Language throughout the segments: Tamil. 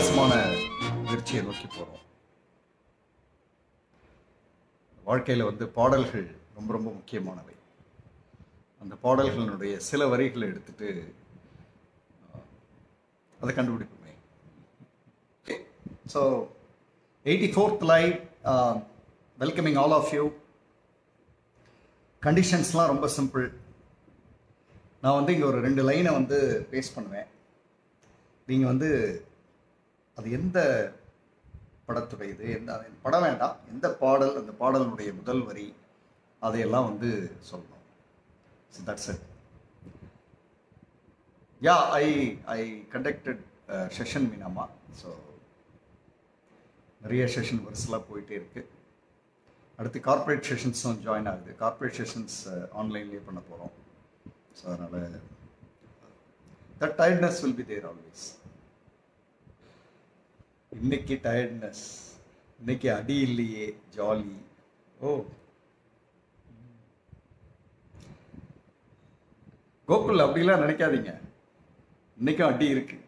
வித்தியாசமான முயற்சியை நோக்கி போகிறோம். வாழ்க்கையில் வந்து பாடல்கள் ரொம்ப ரொம்ப முக்கியமானவை. அந்த பாடல்களினுடைய சில வரிகளை எடுத்துட்டு அதை கண்டுபிடிப்போமே. So 84th live, welcoming all of you. கண்டிஷன்ஸ்லாம் ரொம்ப சிம்பிள். நான் வந்து இங்கே ஒரு 2 லைனை வந்து பேஸ் பண்ணுவேன். நீங்கள் வந்து அது எந்த படத்துடைய இது, எந்த படம் வேண்டாம், எந்த பாடல், அந்த பாடலினுடைய முதல் வரி, அதையெல்லாம் வந்து சொல்லணும். So that's it. Yeah, I conducted session மீனாமா. ஸோ நிறைய செஷன் வருஷலாக போயிட்டே இருக்கு. அடுத்து கார்ப்பரேட் செஷன்ஸும் ஜாயின் ஆகுது. கார்ப்பரேட் செஷன்ஸ் ஆன்லைன்லேயே பண்ண போகிறோம். ஸோ அதனால் that tiredness will be there always. இன்னைக்கு டயர்ட்னஸ், இன்னைக்கு அடி இல்லையே, ஜாலி. ஓ கோகுல், அப்படிலாம் நினைக்காதீங்க. இன்னைக்கும் அடி இருக்கு.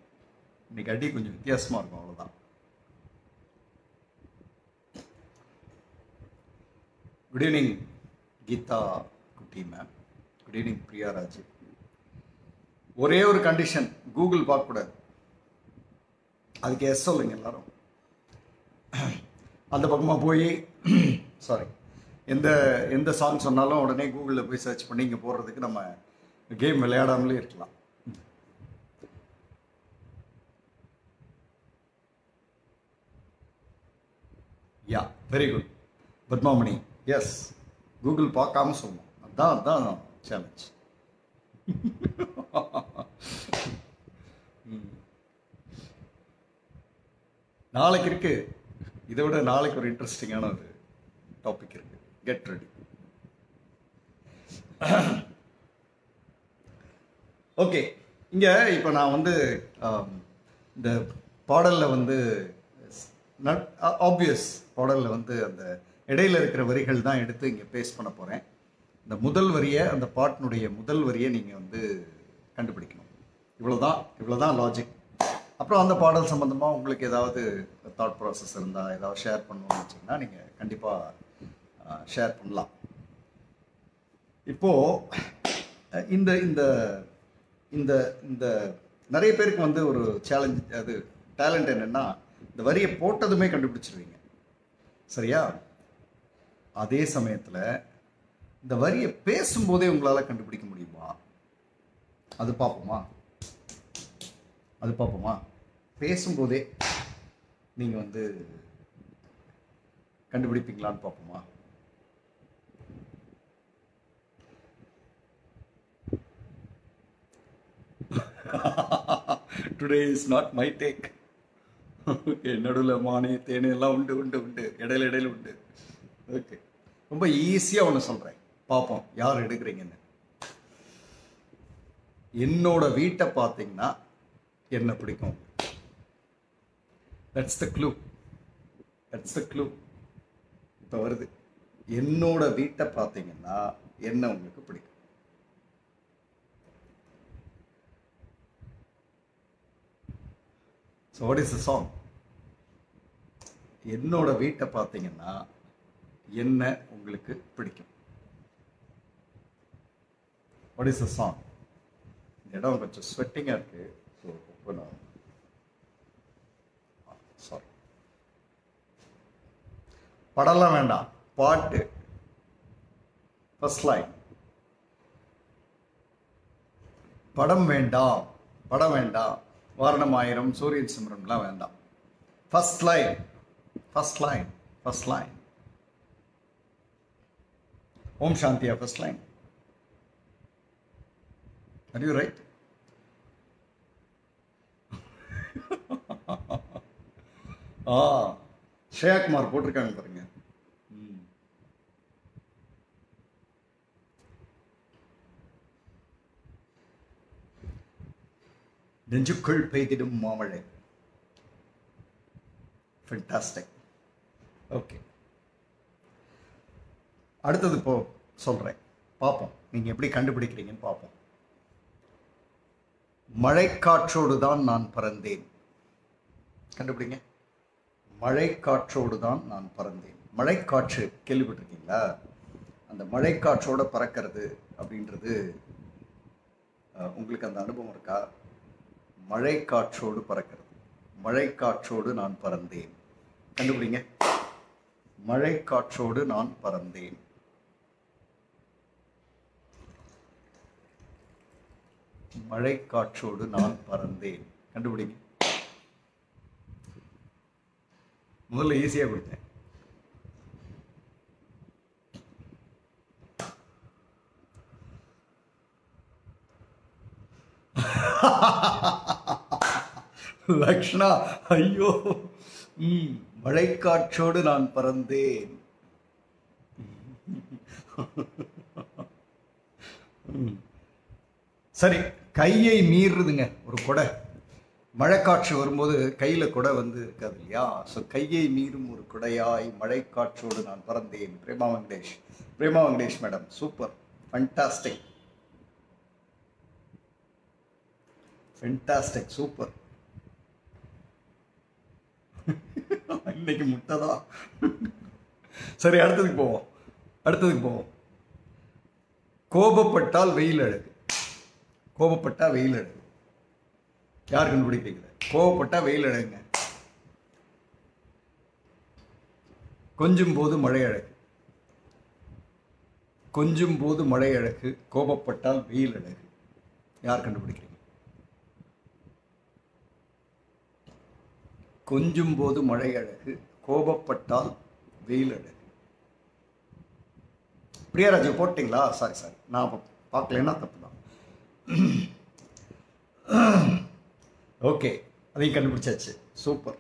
இன்னைக்கு அடி கொஞ்சம் வித்தியாசமா இருக்கும், அவ்வளவுதான். குட் ஈவினிங் கீதா குட்டி ma'am. Good evening Priya Raj. ஒரே ஒரு கண்டிஷன், கூகுள் பார்க்கக்கூடாது. அதுக்கு எஸ் சொல்லுங்க எல்லாரும். அந்த பக்கமாக போய் சாரி, எந்த சாங் சொன்னாலும் உடனே கூகுளில் போய் சர்ச் பண்ணி இங்கே போடுறதுக்கு நம்ம கேம் விளையாடாமலே இருக்கலாம். யா, very good Padmamani. S, Google பார்க்காம சொல்லணும். அதான் சேலஞ்ச். நாளைக்கு இருக்கு, இதை விட நாளைக்கு ஒரு இன்ட்ரெஸ்டிங்கான ஒரு டாபிக் இருக்கு. Get ready. ஓகே, இங்க இப்போ நான் வந்து இந்த பாடல்ல வந்து ஆப்வியஸ் பாடல்ல வந்து அந்த இடையில இருக்கிற வரிகள் தான் எடுத்து இங்க பேஸ் பண்ண போறேன். இந்த முதல் வரியை, அந்த பாட்டினுடைய முதல் வரியை நீங்க வந்து கண்டுபிடிக்கணும். இவ்வளவுதான் லாஜிக். அப்புறம் அந்த பாடல் சம்பந்தமா உங்களுக்கு ஏதாவது தாட் ப்ராசஸ் இருந்தா, ஏதாவது ஷேர் பண்ணணும்னு வச்சிங்கன்னா நீங்க கண்டிப்பா ஷேர் பண்ணலாம். இப்போ இந்த இந்த இந்த இந்த நிறைய பேருக்கு வந்து ஒரு சேலஞ்ச், அது டேலண்ட் என்னன்னா, இந்த வரியை போட்டதுமே கண்டுபிடிச்சிருவீங்க, சரியா? அதே சமயத்துல இந்த வரியை பேசும்போதே உங்களால கண்டுபிடிக்க முடியுமா? அது பார்ப்போமா? பேசும்போதே நீங்க வந்து கண்டுபிடிப்பீங்களான்னு பார்ப்போமா? Today is not my take. Okay, நடுவில் மானே தேனே எல்லாம் உண்டு, இடையில உண்டு. ஓகே, ரொம்ப ஈஸியாக ஒன்று சொல்கிறேன், பார்ப்போம் யார் எடுக்கிறீங்கன்னு. என்னோட வீட்டை பார்த்தீங்கன்னா என்ன பிடிக்கும்? That's the clue. இப்போ வருது. என்னோட வீட்டை பார்த்தீங்கன்னா என்ன உங்களுக்கு பிடிக்கும்? So what is the song? என்னோட வீட்டை பார்த்தீங்கன்னா என்ன உங்களுக்கு பிடிக்கும்? What is the song? இந்த இடம் கொஞ்சம் ஸ்வெட்டிங்காக இருக்கு. ஸோ இப்போ நான் சாரி, படம்லாம் வேண்டாம், பாட்டு. First line. படம் வேண்டாம், வாரணம் ஆயிரம், சூரியன் சிம்ரன்லாம் வேண்டாம். First line. ஓம் சாந்தியா first line. Are you right? Shreya Kumar போட்டிருக்காங்க பாருங்க. நெஞ்சுக்குள் பெய்திடும் மாமழை. ஃபென்டாஸ்டிக். ஓகே, அடுத்தது இப்போ சொல்றேன், பார்ப்போம் நீங்க எப்படி கண்டுபிடிக்கிறீங்கன்னு பார்ப்போம். மழைக்காற்றோடு தான் நான் பறந்தேன். கண்டுபிடிங்க. மழை காற்றோடு தான் நான் பறந்தேன். மழைக்காற்று கேள்விப்பட்டிருக்கீங்களா? அந்த மழைக்காற்றோட பறக்கிறது அப்படின்றது உங்களுக்கு அந்த அனுபவம் இருக்கா? மழைக்காற்றோடு பறக்கிறது. மழைக்காற்றோடு நான் பறந்தேன். கண்டுபிடிங்க. மழைக்காற்றோடு நான் பறந்தேன். மழைக்காற்றோடு நான் பறந்தேன். கண்டுபிடிங்க. முதல்ல ஈஸியாக கொடுத்தேன். லக்ஷ்ணா, ஐயோ, மழைக்காற்றோடு நான் பறந்தேன். சரி, கையை மீறுதுங்க ஒரு கொடை. மழைக்காற்று வரும்போது கையில் கொடை வந்து இருக்காது இல்லையா? ஸோ கையை மீறும் ஒரு கொடையாய் மழைக்காற்றோடு நான் பறந்தேன். Prema Venkatesh. Prema Venkatesh madam, super, fantastic, fantastic, super. இன்னைக்கு முட்டைதான். சரி, அடுத்ததுக்கு போவோம். கோபப்பட்டால் வெயில் அழகு. கோபப்பட்டா வெயில் அழகு. யார் கண்டுபிடிக்கிறீங்க? கோபப்பட்டா வெயில் அழகுங்க. கொஞ்சும் போது மழை அழகு. கொஞ்சும் போது மழை அழகு. கோபப்பட்டால் வெயில் அழகு. யார் கண்டுபிடிக்கிறீங்க? கொஞ்சும் போது மழை அழகு, கோபப்பட்டால் வெயில் அழகு. பிரியாராஜ் போட்டிங்களா? சாரி, நான் பார்க்கலன்னா தப்பு தான். ஓகே, அதையும் கண்டுபிடிச்சாச்சு. சூப்பர்.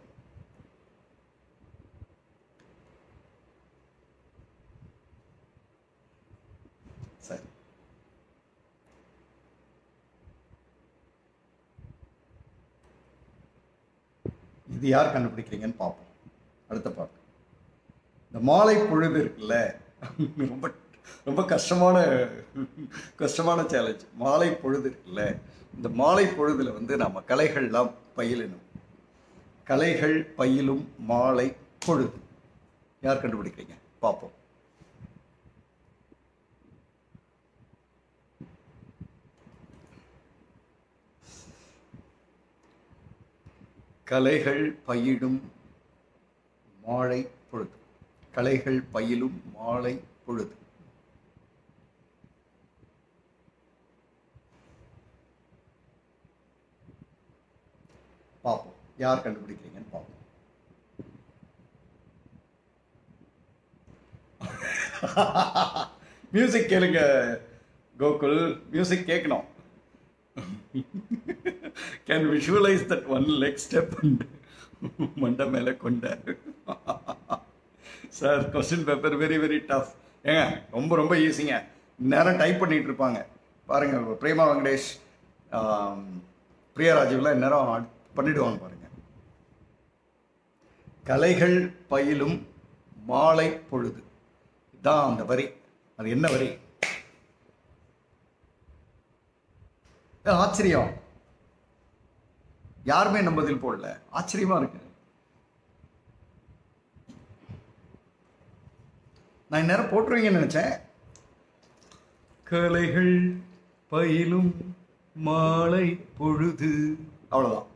சரி, இது யார் கண்டுபிடிக்கிறீங்கன்னு பார்ப்போம். அடுத்த பாட்டு. இந்த மாலை பொழுது இருக்குல்ல, ரொம்ப ரொம்ப கஷ்டமான சேலஞ்ச். மாலை பொழுது இருக்குல்ல, இந்த மாலை பொழுதுல வந்து நம்ம கலைகள்லாம் பயிலணும். கலைகள் பயிலும் மாலை பொழுது. யார் கண்டுபிடிக்கிறீங்க? பார்ப்போம். கலைகள் பயிலும் மாலை பொழுது. கலைகள் பயிலும் மாலை பொழுது. பார்ப்போம் யார் கண்டுபிடிக்கிறீங்கன்னு பார்ப்போம். மியூசிக் கேளுங்க கோகுல், மியூசிக் கேட்கணும். Can visualize that one leg step and மண்டை மேல கொண்ட. Sir, question paper very very tough. ஏங்க, ரொம்ப ஈஸிங்க. நேரம் டைப் பண்ணிட்டு இருப்பாங்க பாருங்க. பிரேமா வெங்கடேஷ், பிரியாராஜீவ்லாம் நேரம் பண்ணிடுவாங்க பாருங்க. கலைகள் பயிலும் மாலை பொழுது தான் அந்த வரி. அது என்ன வரி? ஆச்சரியம், யாருமே நம்ம பதில் போடல. ஆச்சரியமா இருக்கு. நான் இந்நேரம் போட்டுருவீங்கன்னு நினைச்சேன். கலைகள் பயிலும் மாலை பொழுது. அவ்வளவுதான்.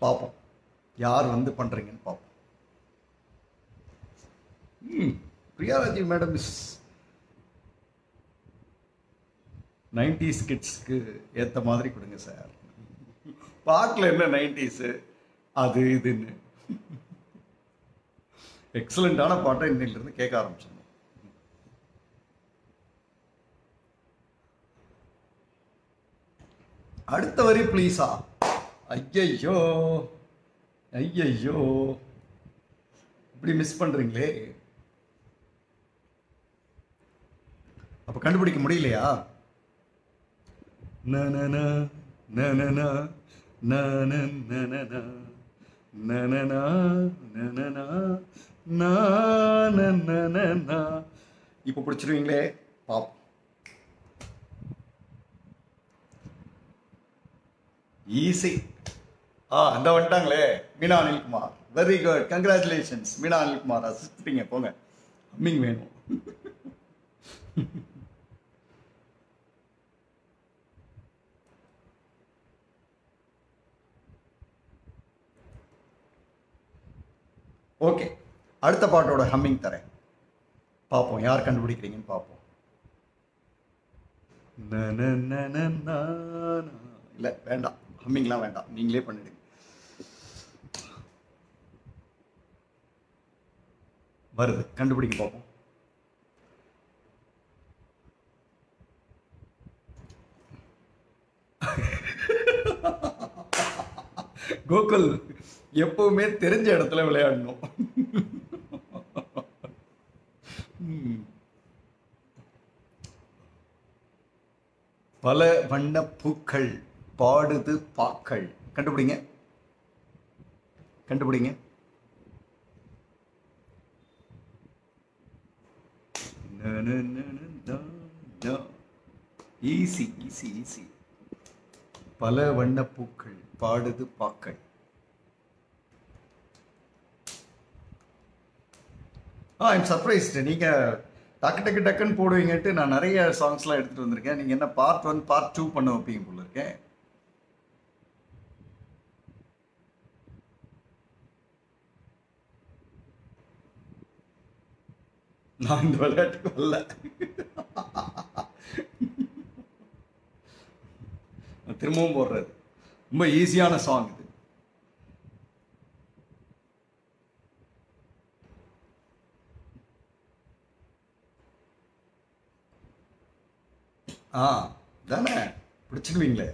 பார்ப்போம் யார் வந்து பண்றீங்கன்னு பார்ப்போம். பிரியாராஜி மேடம் இஸ் 90s கிட்ஸ்க்கு ஏற்ற மாதிரி கொடுங்க சார். பாட்டில் என்ன 90s அது இதுன்னு. எக்ஸலண்டான பாட்டை இன்னிலிருந்து கேட்க ஆரம்பிச்சிடணும். அடுத்த வரி ப்ளீஸா. ஐயையோ இப்படி மிஸ் பண்றீங்களே. அப்ப கண்டுபிடிக்க முடியலையா? நனனா நனனா நனனா நனனா நனனா நனனா. இப்போ பிடிச்சிருவீங்களே, பாப்போம். ஈஸி. அந்த வந்துட்டாங்களே Meena Anilkumar. Very good, congratulations Meena Anilkumar. அசிஸ்டிங்க போங்க. ஹம்மிங் வேணும். ஓகே, அடுத்த பாட்டோட ஹம்மிங் தரேன். பார்ப்போம் யார் கண்டுபிடிக்கிறீங்கன்னு பார்ப்போம். இல்லை வேண்டாம், ஹம்மிங்லாம் வேண்டாம், நீங்களே பண்ணிடுங்க. வருது, கண்டுபிடிக்க பார்ப்போம். கோகுல் எப்பவுமே தெரிஞ்ச இடத்துல விளையாடணும். பல வண்ண பூக்கள் பாடுது பாக்கள். கண்டுபிடிங்க, கண்டுபிடிங்க. Easy easy easy. பல வண்ண பூக்கள் பாடுது பாக்கள். I'm surprised. நீங்க டக்கு டக்கு டக்குன்னு போடுவீங்கன்ட்டு நான் நிறைய சாங்ஸ்லாம் எடுத்துட்டு வந்திருக்கேன். நீங்க என்ன பார்ட் 1 பார்ட் 2 பண்ண வைப்பீங்க போல இருக்கேன். நான் இந்த விளையாட்டுக்கு வரல. திரும்பவும் போடுறது ரொம்ப ஈஸியான சாங் இது. தானே பிடிச்சிடுவீங்களே.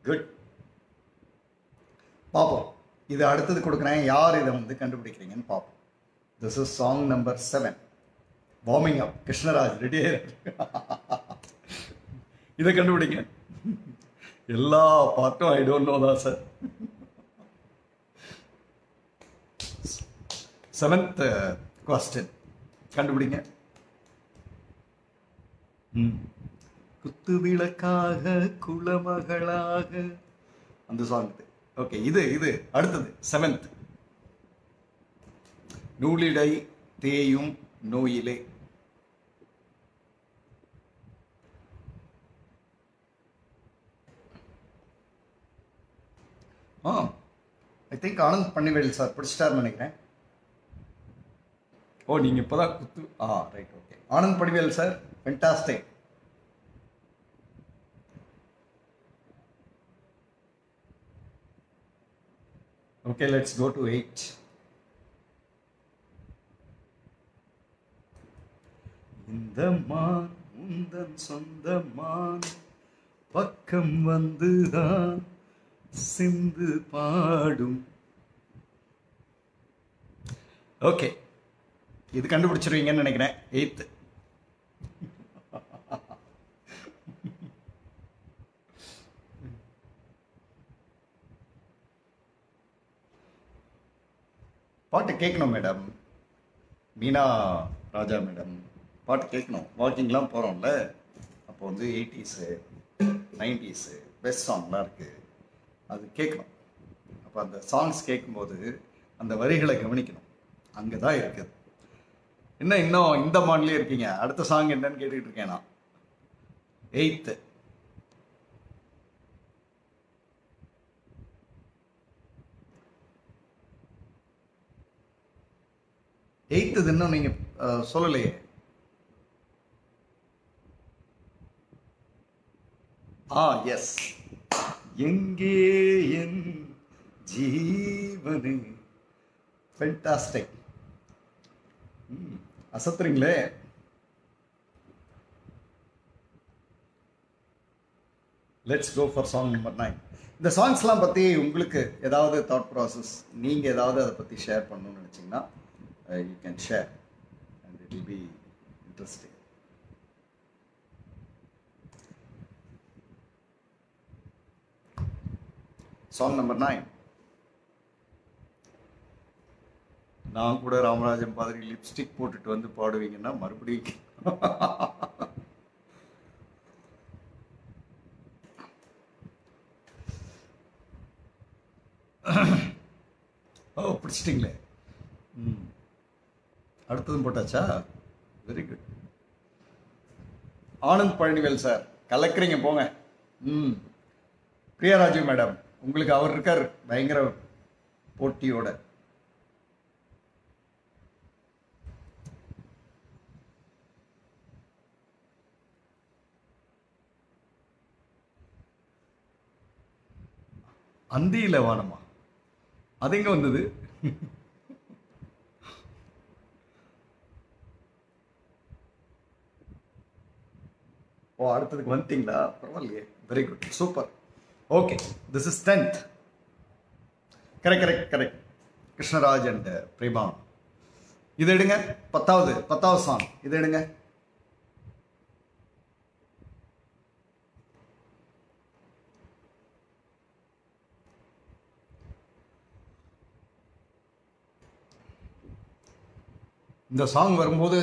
குட். பார்ப்போம், இது அடுத்தது கொடுக்குறேன். யார் இதை வந்து கண்டுபிடிக்கிறீங்கன்னு பார்ப்போம். This is song number 7, warming up. Krishnaraj ரெடியே. இதை கண்டுபிடிங்க. எல்லா பாட்டும் ஐ டோன்ட் நோ தான் சார். 7th கொஸ்டின் கண்டுபிடிங்க. குத்து விளக்காக குலமகளாக அந்த சாங் இது. ஓகே, இது அடுத்தது 7th. நூலிடை தேயும் நோயிலே. I think Anand Pannivel sir பிடிச்சிட்டாருன்னு நினைக்கிறேன். நீங்க இப்பதான் குத்து. Right, okay. Anand Pannivel sir, fantastic. Okay, let's go to 8. இந்த மான் உந்தன் சொந்த மான் பக்கம் வந்துதான் சிந்து பாடும். ஓகே, இது கண்டுபிடிச்சிருவீங்கன்னு நினைக்கிறேன். 8th. பாட்டு கேட்கணும் மேடம். மீனா ராஜா மேடம், பாட்டு கேட்கணும். வாக்கிங்லாம் போகிறோம்ல, அப்போ வந்து 80s 90s பெஸ்ட் சாங்லாம் இருக்குது, அது கேட்கணும். அப்போ அந்த சாங்ஸ் கேட்கும்போது அந்த வரிகளை கவனிக்கணும். அங்கே தான் இருக்குது. என்ன இன்னும் இந்த மாடலே இருக்கீங்க? அடுத்த சாங் என்னன்னு கேட்டுக்கிட்டு இருக்கேன் நான். 8th. இன்னும் நீங்க சொல்லலையே. எஸ். எங்கே என் ஜீவனே. ஃபென்டாஸ்டிக். அசத்துறீங்களே. Let's go for song number 9. இந்த சாங்ஸ்லாம் பற்றி உங்களுக்கு ஏதாவது தாட் ப்ராசஸ், நீங்கள் ஏதாவது அதை பற்றி ஷேர் பண்ணணும்னு நினச்சிங்கன்னா you can share and it will be interesting. Song number 9. நான் கூட ராமராஜன் மாதிரி லிப்ஸ்டிக் போட்டுட்டு வந்து பாடுவீங்கன்னா மறுபடியும் ஓ பிடிச்சிட்டிங்களே. ம், அடுத்ததும் போட்டாச்சா? Very good. Anand Palanivel sir, கலக்குறீங்க போங்க. ம், பிரியாராஜு மேடம், உங்களுக்கு அவர் இருக்கார் பயங்கர போட்டியோட. அந்தியில வானமா? அது எங்க வந்தது? ஓ, அடுத்ததுக்கு வந்துட்டீங்களா? பரவாயில்லையே, very good, super. Okay, this is 10th. Correct correct correct. Krishnaraj and Prema. இது எடுங்க. 10வது சாங் இது எடுங்க. இந்த சாங் வரும்போது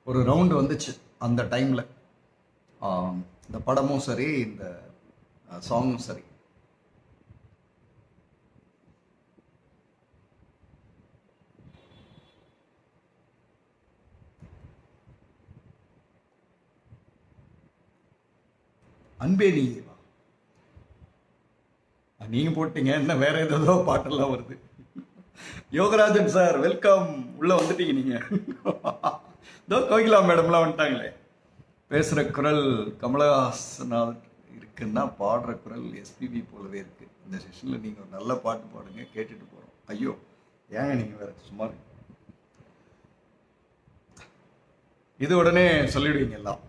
ஒரு ரவுண்டு வந்துச்சு அந்த டைமில். இந்த படமும் சரி, இந்த சாங்கும் சரி. அன்பே நீயேவா? நீங்க போட்டீங்க, என்ன வேற ஏதோ பாட்டெல்லாம் வருது. Yogarajan sir, welcome. உள்ள வந்துட்டீங்க நீங்க. இதோ கோகிலா மேடம்லாம் வந்துட்டாங்களே. பேசுற குரல் கமலஹாசனா இருக்குன்னா பாடுற குரல் எஸ்பிபி போலவே இருக்கு. இந்த செஷன்ல நீங்க ஒரு நல்ல பாட்டு பாடுங்க, கேட்டுட்டு போறோம். ஐயோ, ஏங்க நீங்க வேற சும்மா. இது உடனே சொல்லிடுவீங்க எல்லாம்.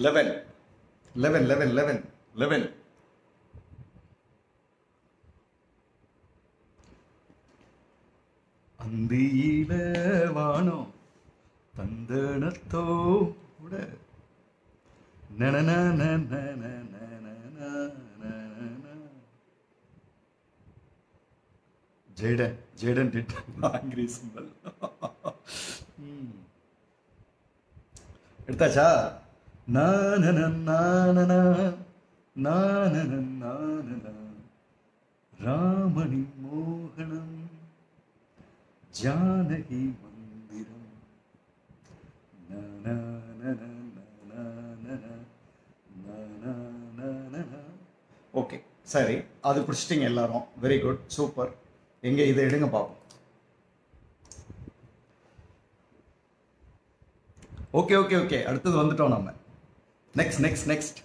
11 11 11 11 11. அந்தியில வானம் தந்தனத்தோட ஜெய்டன் ஜெய்டன் டிட் ஆங்கிரி சிம்பல். எடுத்தாச்சா? ராமனின் மோகனம் ஜானகி மந்திரம். ஓகே, சரி, அது பிடிச்சிட்டிங்க எல்லாரும். Very good, super. எங்க இதை எடுங்க பார்ப்போம். ஓகே ஓகே ஓகே, அடுத்தது வந்துட்டோம் நம்ம. Next next next.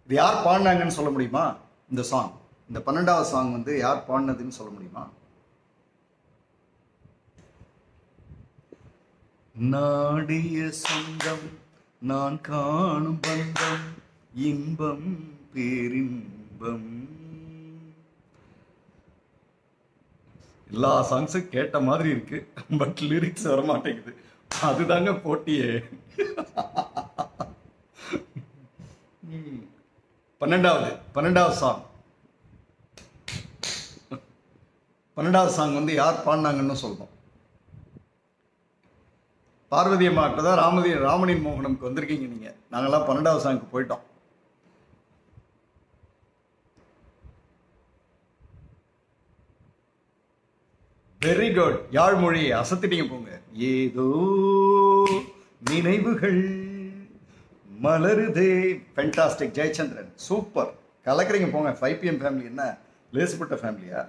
இது யார் பாடினாங்கன்னு சொல்ல முடியுமா? இந்த சாங், இந்த 12வது சாங் வந்து யார் பாடினதுன்னு சொல்ல முடியுமா? நாடிய சொந்தம் நான் காணும் பந்தம் இன்பம் பேரின்பம். எல்லா சாங்ஸும் கேட்ட மாதிரி இருக்கு, பட் லிரிக்ஸ் வர மாட்டேங்குது. அதுதாங்க போட்டியே. 12வது சாங். 12வது சாங் வந்து யார் பாடினாங்கன்னு சொல்றோம். பார்வதி அம்மா கிட்ட தான் ராமனின் மோகனம்க்கு வந்திருக்கீங்க நீங்க. நாங்கெல்லாம் 12வது சாங்க்கு போயிட்டோம். வெரி குட், யாழ்மொழி அசத்திட்டீங்க போங்க. ஏதோ நினைவுகள் மலருதே. ஃபென்டாஸ்டிக் ஜெயச்சந்திரன், சூப்பர், கலக்குறீங்க போங்க. 5PM ஃபேமிலி என்ன லேசுப்பட்ட ஃபேமிலியா?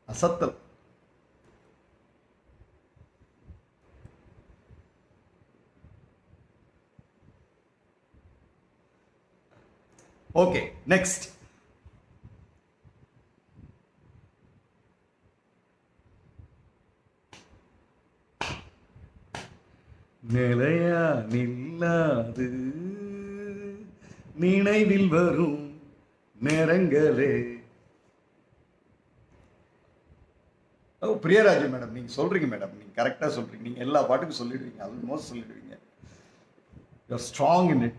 அசத்தல். Okay, next. நிலையா நில்லாது நினைவில் வரும் நேரங்களே. ஓ, பிரியராஜு மேடம், நீங்க சொல்றீங்க மேடம், நீங்க கரெக்டா சொல்றீங்க. நீங்க எல்லா பாட்டுக்கும் சொல்லிடுவீங்க, ஆல்மோஸ்ட் சொல்லிடுவீங்க. You're strong in it.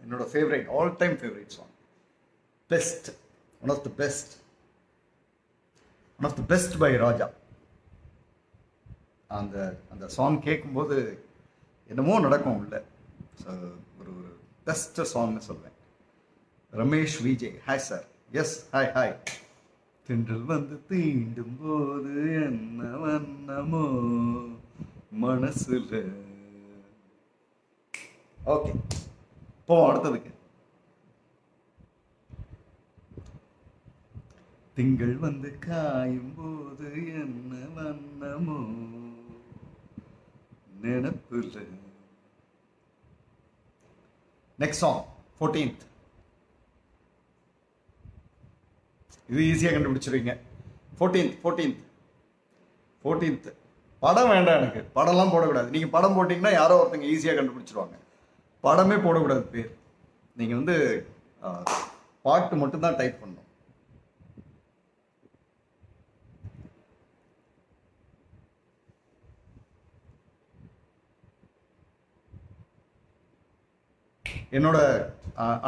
என்னோட favourite, all time favourite song. Best, one of the best, one of the best by Raja. அந்த அந்த சாங் கேட்கும்போது என்னமோ நடக்கும் உள்ள. ஒரு ஒரு பெஸ்ட் சாங்னு சொல்வேன். Ramesh Vijay, hi sir. Yes, hi hi. தென்றல் வந்து தீண்டும் போது என்ன வண்ணமோ மனசுல. ஓகே, போவோம் அடுத்ததுக்கு. திங்கள் வந்து காயும் போது என்ன வண்ணமோ நினப்புல. Next song 14th. இது ஈஸியாக கண்டுபிடிச்சிருவீங்க. 14th. படம் வேண்டாம் எனக்கு, படம்லாம் போடக்கூடாது. நீங்கள் படம் போட்டிங்கன்னா யாரோ ஒருத்தங்க ஈஸியாக கண்டுபிடிச்சிருவாங்க. படமே போடக்கூடாது பேர். நீங்கள் வந்து பாட்டு மட்டும்தான் டைப் பண்ணணும். என்னோட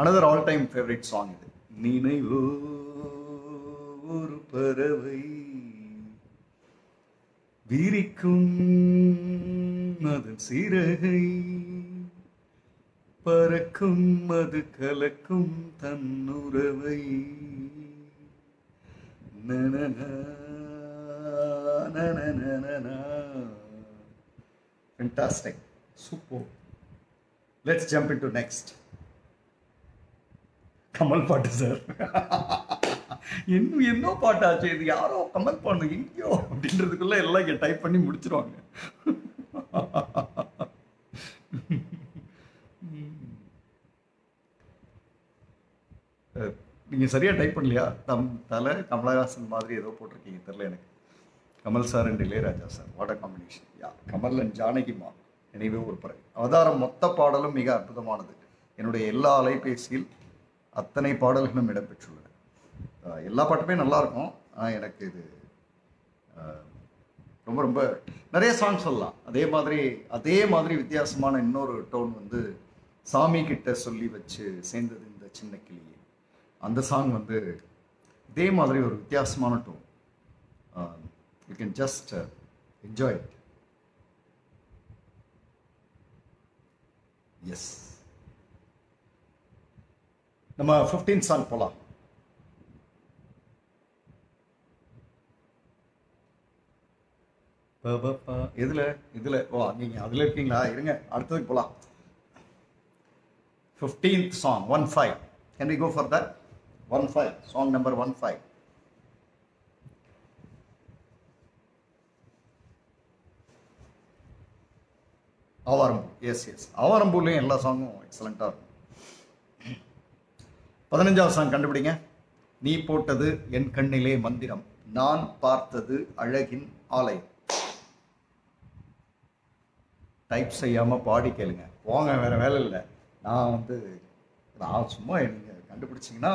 another all time favourite song இது. நினைவோ ஒரு பறவை விரிக்கும் அதன் சிறகை பறக்கும் அது கலக்கும் தன்னுறவை. Fantastic, super. Let's jump into next. Kamal பாட்டு சார். என்ன பாட்டாச்சு இது? யாரோ கமல் பாட்டு எங்கேயோ அப்படின்றதுக்குள்ள எல்லாம் இங்கே டைப் பண்ணி முடிச்சிருவாங்க. நீங்க சரியா டைப் பண்ணலையா? தலை கமலஹாசன் மாதிரி ஏதோ போட்டிருக்கீங்க, தெரியல எனக்கு. Kamal sir and Ilaiyaraaja sir, what a combination. Yeah, Kamal and ஜானகிமா நினைவே ஒரு பறவை. அவதாரம் மொத்த பாடலும் மிக அற்புதமானது. என்னுடைய எல்லா அலைபேசியில் அத்தனை பாடல்களும் இடம்பெற்றுள்ளன. எல்லா பாட்டுமே நல்லா இருக்கும். எனக்கு இது ரொம்ப ரொம்ப நிறைய சாங் சொல்லலாம். அதே மாதிரி வித்தியாசமான இன்னொரு டோன் வந்து சாமி கிட்ட சொல்லி வச்சு சேர்ந்தது இந்த சின்ன கிளியே. அந்த சாங் வந்து இதே மாதிரி ஒரு வித்தியாசமான tone. You can just enjoy it. Yes, நம்ம 15th சாங் போலாம். இதுல நீங்க அதுல இருக்கீங்களா? இருங்க, அடுத்ததுக்கு போலாம். 15th song 15. Can we go for that? 15, song number 15. ஆவாரம்பூ. S, ஆவாரம்பூலையும் எல்லா சாங்கும் எக்ஸலண்டா இருக்கும். 15வது சாங் கண்டுபிடிங்க. நீ போட்டது என் கண்ணிலே மந்திரம், நான் பார்த்தது அழகின் ஆலயம். டைப் செய்யாம பாடி கேளுங்க போங்க, வேற வேலை இல்லை. நான் சும்மா நீங்க கண்டுபிடிச்சிங்கன்னா,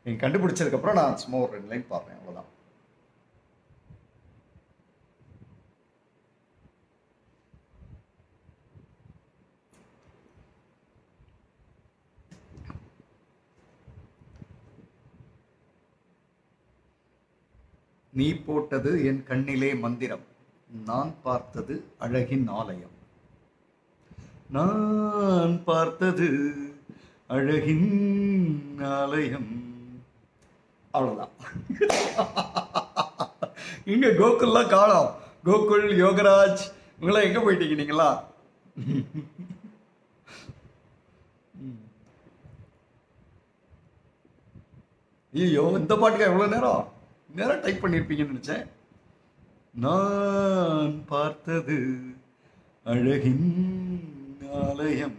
நீங்க கண்டுபிடிச்சதுக்கப்புறம் நான் சும்மா ஒரு 2 லைன் பாடுறேன், அவ்வளோதான். நீ போட்டது என் கண்ணிலே மந்திரம், நான் பார்த்தது அழகின் ஆலயம். நான் பார்த்தது அழகின் ஆலயம். அவ்வளவுதான். இங்க கோகுல்லாம் காணோம். கோகுல், யோகராஜ் இவங்களாம் எங்க போயிட்டீங்க நீங்களா? ஐயோ, இந்த பாட்டுக்கு எவ்வளவு நேரம் டைப் பண்ணியிருப்பீங்கன்னு நினைச்சேன். நான் பார்த்தது அழகின் ஆலயம்.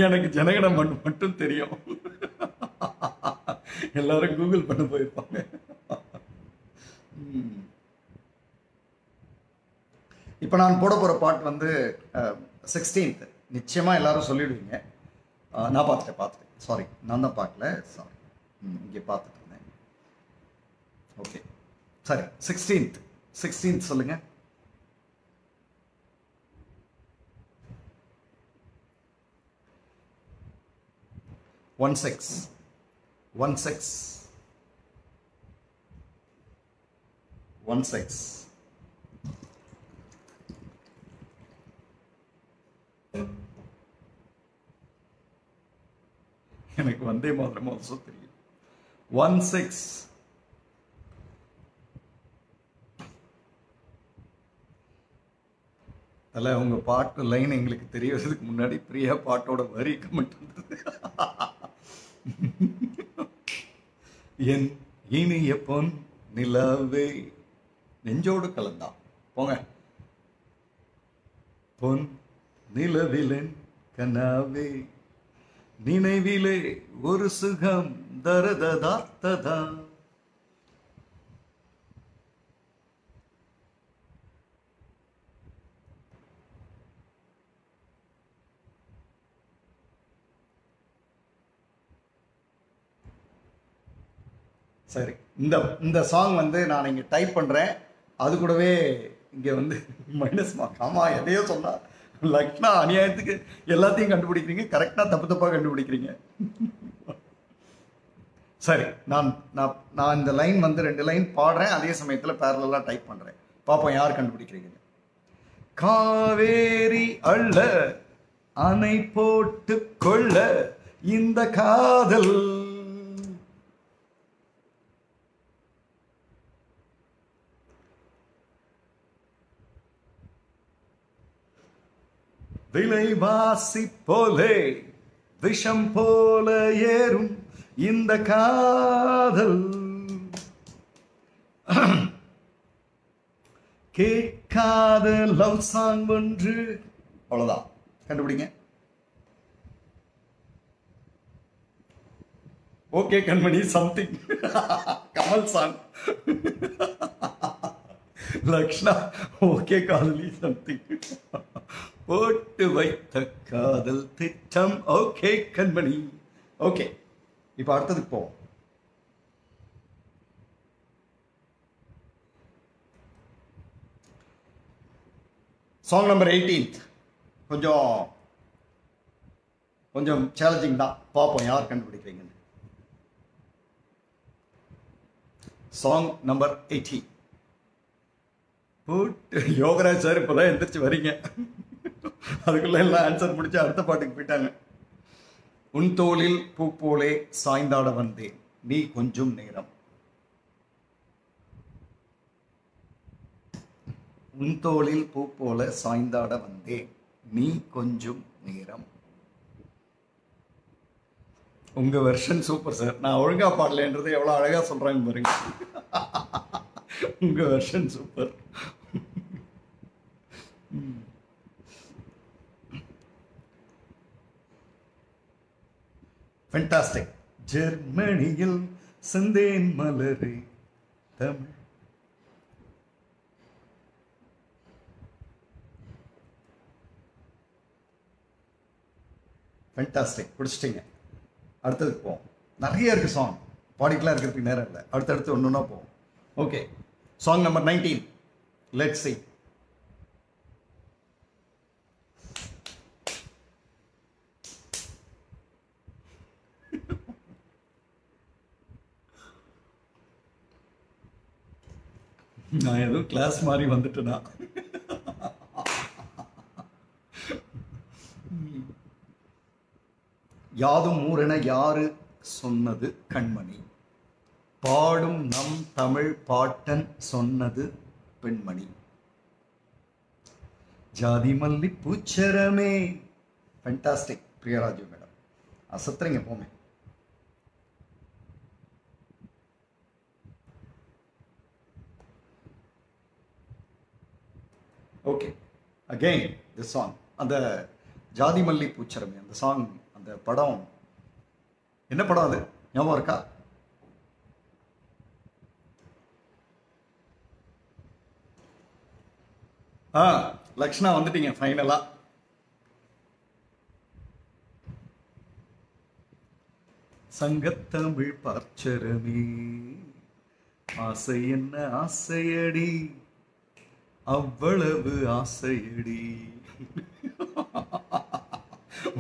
எனக்கு ஜனகணமன் மட்டும் தெரியும். எல்லாரும் கூகுள் பண்ண போயிருப்பாங்க. இப்போ நான் போட போகிற பாட்டு வந்து 16th. நிச்சயமாக எல்லாரும் சொல்லிடுவீங்க. நான் பார்த்துட்டேன். சாரி, நான் தான் பார்க்கல. சாரி, இங்கே பார்த்துட்டு இருந்தேன். ஓகே, சரி. 16th சொல்லுங்க. One six. எனக்கு வந்தே மாத்திரம் ஆல்சோ தெரியும். 16. அதில் உங்க பாட்டு லைன் எங்களுக்கு தெரியறதுக்கு முன்னாடி பிரியா பாட்டோட வரி கமெண்ட் வந்தது. என் இனிய பொன் நிலவே நெஞ்சோடு கலந்தா போங்க. பொன் நிலவிலன் கனாவே நினைவிலே ஒரு சுகம் தரததார்த்ததா. சரி, இந்த சாங் வந்து நான் இங்கே டைப் பண்ணுறேன். அது கூடவே இங்கே வந்து மைனஸ் மார்க். ஆமாம், எதையோ சொன்னா லக்னா அநியாயத்துக்கு எல்லாத்தையும் கண்டுபிடிக்கிறீங்க, கரெக்டாக தப்பாக கண்டுபிடிக்கிறீங்க. சரி, நான் இந்த லைன் வந்து 2 லைன் பாடுறேன், அதே சமயத்தில் பேரலாக டைப் பண்ணுறேன். பார்ப்போம் யார் கண்டுபிடிக்கிறீங்க. காவேரி அள்ள அணை போட்டு கொள்ள இந்த காதல் விலைவாசி போலே விஷம் போல ஏறும் இந்த காதல் கேட்காத லவ் சாங் ஒன்று. அவ்வளவுதான், கண்டுபிடிங்க. ஓகே கண்மணி, something Kamal song. Lakshna okay காதலி சம்திங். போட்டு வைத்த காதல் திட்டம். ஓகே கண்மணி. ஓகே, இப்ப அடுத்ததுக்கு போவோம். Song number 18. கொஞ்சம் சேலஞ்சிங் தான். பார்ப்போம் யார் கண்டுபிடிக்கிறீங்கன்னு. Song number 18. யோகராஜ் சார் இப்பதான் எந்திரிச்சு வரீங்க, அதுக்குள்ள எல்லாம் ஆன்சர் முடிச்சு அடுத்த பாட்டுக்கு போயிட்டாங்க. உன் தோளில் பூ போலே சாய்ந்தாட வந்தேன் நீ கொஞ்சம் நேரம். உன் தோளில் பூ போல சாய்ந்தாட வந்தேன் நீ கொஞ்சம் நேரம். உங்க வெர்ஷன் சூப்பர் சார். நான் ஒழுங்கா பாடலன்றது எவ்வளவு அழகா சொல்றாங்க பாருங்க. உங்க வெர்ஷன் சூப்பர். ஃபென்டாஸ்டிக். ஜெர்மனியில் சந்தேன் மலரே தமிழ். ஃபென்டாஸ்டிக், பிடிச்சிட்டிங்க. அடுத்ததுக்கு போவோம். நிறைய இருக்கு சாங், பாடிக்கலாம் இருக்கிறதுக்கு நேரம் இல்லை. அடுத்தடுத்து ஒன்று ஒன்றா போவோம். Okay, song number 19. Let's see. நான் ஏதோ கிளாஸ் மாதிரி வந்துட்டேனா? யாதும் ஊரென யாரு சொன்னது கண்மணி, பாடும் நம் தமிழ் பாட்டன் சொன்னது பெண்மணி. ஜாதி மல்லி பூச்சரமே. ஃபென்டாஸ்டிக் பிரியராஜு மேடம், அசத்துறீங்க போமே. Okay, again this song. அந்த ஜாதி மல்லி பூச்சரமே அந்த சாங், அந்த படம் என்ன படம் அது ஞாபகம் இருக்கா? லக்ஷ்ணா வந்துட்டீங்க ஃபைனலா. சங்கத்தமிழ் பார்ச்சரமே ஆசை என்ன ஆசையடி, அவ்வளவு ஆசையடி.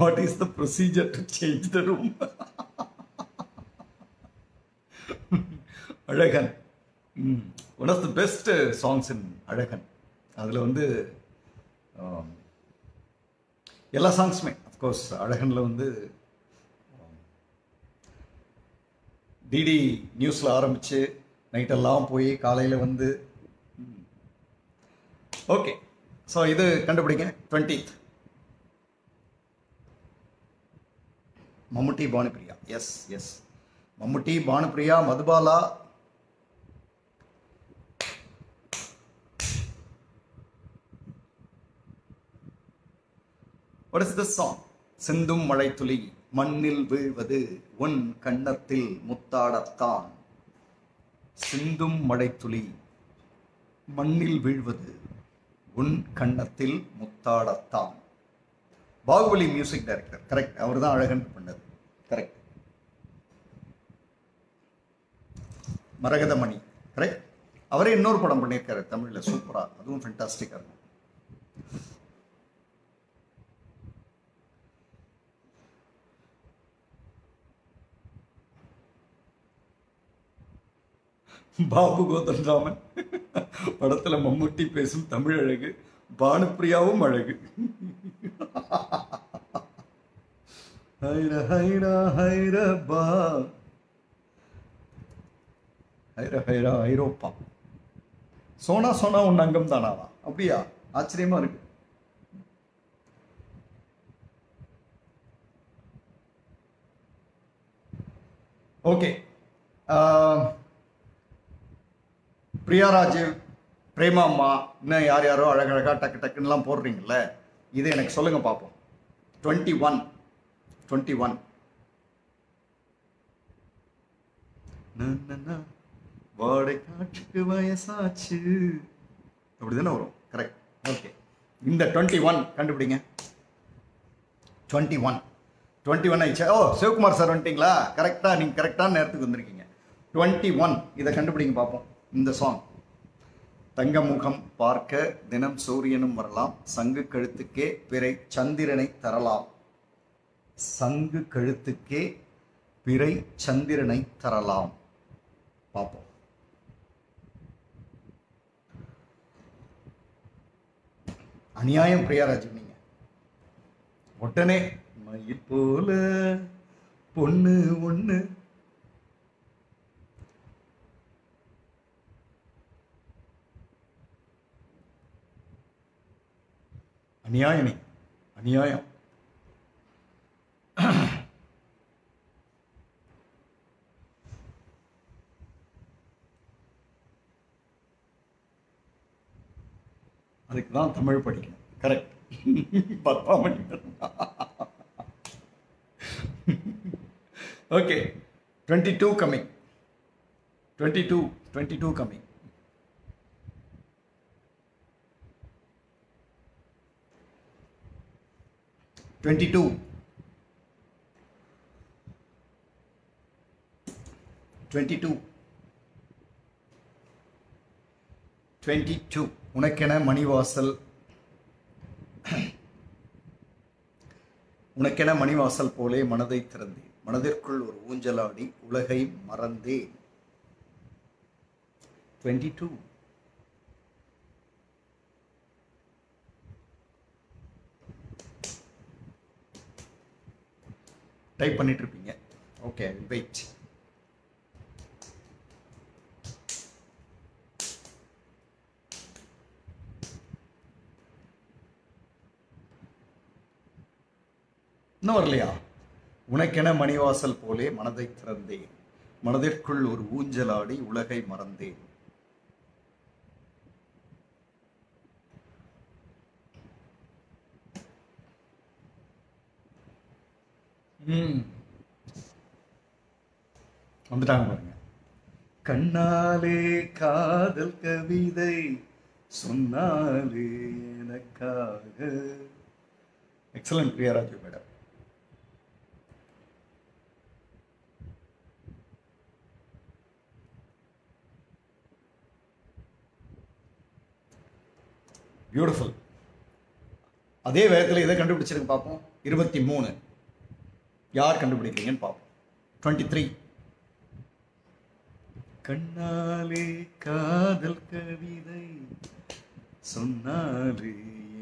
What is the procedure to change the room? Azhagan, one of the best songs in Azhagan. அதில் வந்து எல்லா சாங்ஸுமே அஃப்கோர்ஸ் அழகனில் வந்து டிடி நியூஸில் ஆரம்பித்து நைட்டெல்லாம் போய் காலையில் வந்து ஓகே. ஸோ இது கண்டுபிடிங்க. 20th Mammootty Bhanupriya. Yes yes, Mammootty Bhanupriya Madhubala. What is this song? சிந்தும் மழை துளி மண்ணில் வீழ்வது உன் கண்ணத்தில் முத்தாடத்தான். சிந்தும் மழை துளி மண்ணில் வீழ்வது உன் கண்ணத்தில் முத்தாடத்தான். Baahubali music director, correct. அவர் தான் அழகன் பண்ணது, கரெக்ட். மரகதமணி, கரெக்ட். அவரே இன்னொரு படம் பண்ணியிருக்காரு தமிழில், சூப்பரா, அதுவும் ஃபென்டாஸ்டிக்கா இருக்கும். பாபு கோதண்டராமன் படத்துல மம்முட்டி பேசும் தமிழ் அழகு, பானுப்பிரியாவும் அழகு. ஹைர ஹைரா ஹைரபா ஹைர ஹைரா ஐரோப்பா. சோனா சோனா உன் அங்கம் தானாவா? அப்படியா? ஆச்சரியமா இருக்கு. ஓகே, பிரியா ராஜீவ், பிரேமா அம்மா, இன்னும் யார் யாரோ அழகழகா டக்கு டக்குன்னுலாம் போடுறீங்கல்ல, இது எனக்கு சொல்லுங்க பார்ப்போம். 21 வாடை காற்றுக்கு வயசாச்சு அப்படிதானே வரும், கரெக்ட். ஓகே, இந்த 21 கண்டுபிடிங்க. 21 ஆயிடுச்சா? ஓ, சிவகுமார் சார் வந்துட்டீங்களா? கரெக்டா, நீங்க கரெக்டான நேரத்துக்கு வந்திருக்கீங்க. 21 இதை கண்டுபிடிங்க பார்ப்போம். இந்த சாங், தங்க முகம் பார்க்க தினம் சூரியனும் வரலாம், சங்கு கழுத்துக்கே பிறை சந்திரனை தரலாம். சங்கு கழுத்துக்கே பிறை சந்திரனை தரலாம். பார்ப்போம். அநியாயம் பிரியாராஜ், நீங்க உடனே மயில் போல பொண்ணு ஒண்ணு. அநியாயமே, அநியாயம். அதுக்கு தான் தமிழ் படிக்கணும், கரெக்ட். 10 மணி நேரம். Okay, 22 coming. 22 கம்மிங். 22 உனக்கென மணிவாசல், உனக்கென மணிவாசல் போலே மனதை திறந்தேன், மனதிற்குள் ஒரு ஊஞ்சலாடி உலகை மறந்தேன். 22 டைப் பண்ணிட்டு இருப்பீங்க. Okay, wait. இன்னும் வரலையா? உனக்கென மணிவாசல் போலே மனதை திறந்தேன், மனதிற்குள் ஒரு ஊஞ்சலாடி உலகை மறந்தேன். ம் வந்துட்டாங்க பாருங்க. கண்ணாலே காதல் கவிதை சொன்னாலே எனக்காக. Excellent Priyaraju madam. பியூட்டிஃபுல். அதே வேகத்தில் எதை கண்டுபிடிச்சிருக்கு பார்ப்போம். 23 யார் கண்டுபிடிக்கிறீங்கன்னு பார்ப்போம். 23 கண்ணாலே காதல் கவிதை சொன்னாலே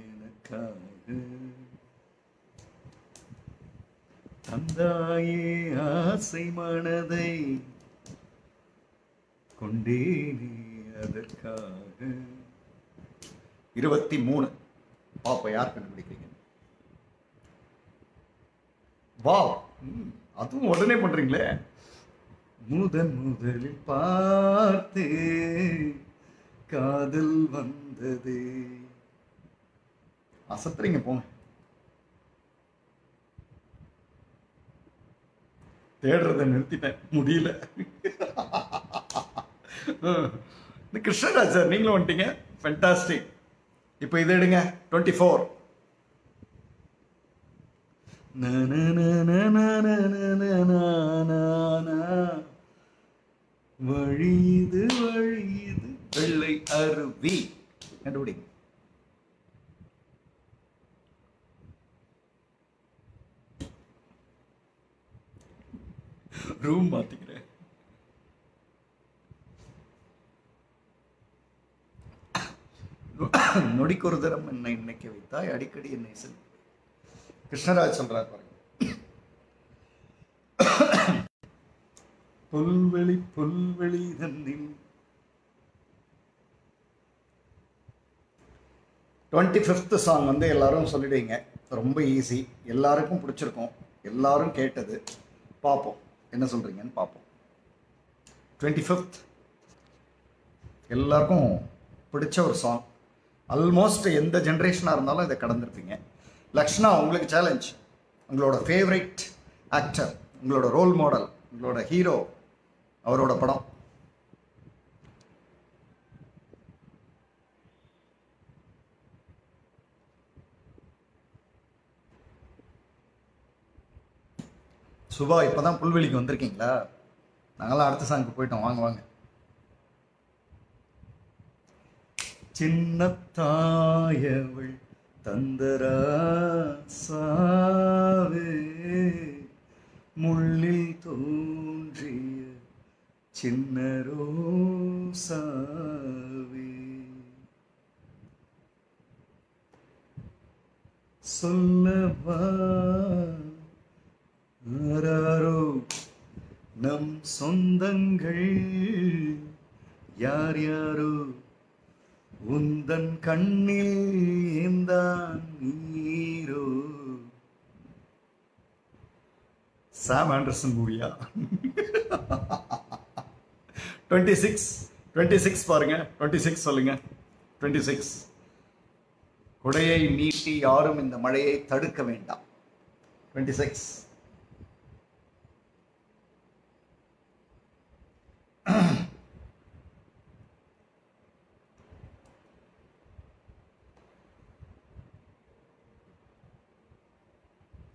எனக்காக தந்தாயே ஆசை மனதை கொண்டேனே அதற்காக. 23 பாப்பா யார் கண்டுபிடிக்கிறீங்க? வா, அதுவும் உடனே பண்றீங்களே. முதலில் பார்த்தே காதல் வந்ததே. அசத்துறீங்க போங்க. தேடுறத நிறுத்திட்டேன், முடியல. கிருஷ்ணராஜ் சார் நீங்களும் வந்துட்டீங்க, ஃபென்டாஸ்டிக். இப்போ இதை எடுங்க. 24 வழியுது வழியுது வெள்ளை அருவி. கண்டுபிடிங்க. ரூம் மாத்திக்கிறேன். நொடிக்கு ஒரு தரம் என்னை நினைக்க வைத்தாய், அடிக்கடி என்னை செல். கிருஷ்ணராஜ் சொல்றார் பாருங்க. புல்வெளி புல்வெளி தன்னில் 25th சாங் வந்து எல்லாரும் சொல்லிடுவீங்க. ரொம்ப ஈஸி, எல்லாருக்கும் பிடிச்சிருக்கும், எல்லாரும் கேட்டது. பார்ப்போம் என்ன சொல்றீங்கன்னு பார்ப்போம். 25th எல்லாருக்கும் பிடிச்ச ஒரு சாங். ஆல்மோஸ்ட் எந்த ஜென்ரேஷனாக இருந்தாலும் இதை கடந்திருப்பீங்க. லக்ஷ்ணா, உங்களுக்கு சேலஞ்ச். உங்களோட ஃபேவரைட் ஆக்டர், உங்களோட ரோல் மாடல், உங்களோட ஹீரோ, அவரோட படம். சுபா இப்பதான் புல்வெளிக்கு வந்திருக்கீங்களா? நாங்களாம் அடுத்த சாங்க்கு போயிட்டோம். வாங்க வாங்க. சின்னத்தாயவள் தந்தராசாவே முள்ளில் தோன்றிய சின்ன ரோசாவே சொல்லவா யாரோ நம் சொந்தங்கள் யார் யாரோ உந்தன் கண்ணில் ஏந்தான் நீரோ. சாம் ஆண்டர்சன் மூவியா? 26 பாருங்க. 26 சொல்லுங்க. 26 குடையை நீட்டி யாரும் இந்த மழையை தடுக்க வேண்டாம். 26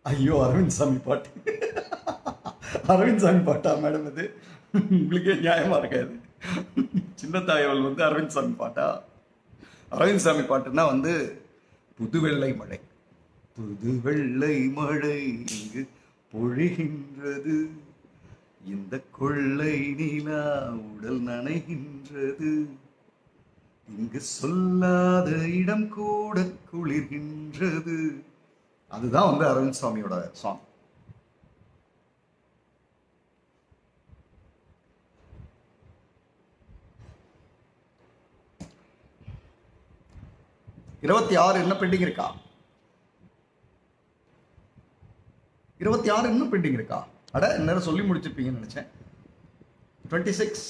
ஐயோ, அரவிந்த் சாமி பாட்டு. அரவிந்த் சாமி பாட்டா மேடம் இது? உங்களுக்கே நியாயமா இருக்காது. சின்ன தாயவள் வந்து அரவிந்த் சாமி பாட்டா? அரவிந்த் சாமி பாட்டுன்னா வந்து புது வெள்ளை மழை, புது வெள்ளை மழை இங்கு பொழிகின்றது, இந்த கொள்ளை நிலா உடல் நனைகின்றது, இங்கு சொல்லாத இடம் கூட குளிர்கின்றது. அதுதான் வந்து அரவிந்த் சுவாமியோட சாங். இருபத்தி ஆறு இன்னும் பெண்டிங் இருக்கா? 26 இன்னும் பெண்டிங் இருக்கா? அட, நேரம் சொல்லி முடிச்சிருப்பீங்கன்னு நினைச்சேன். 26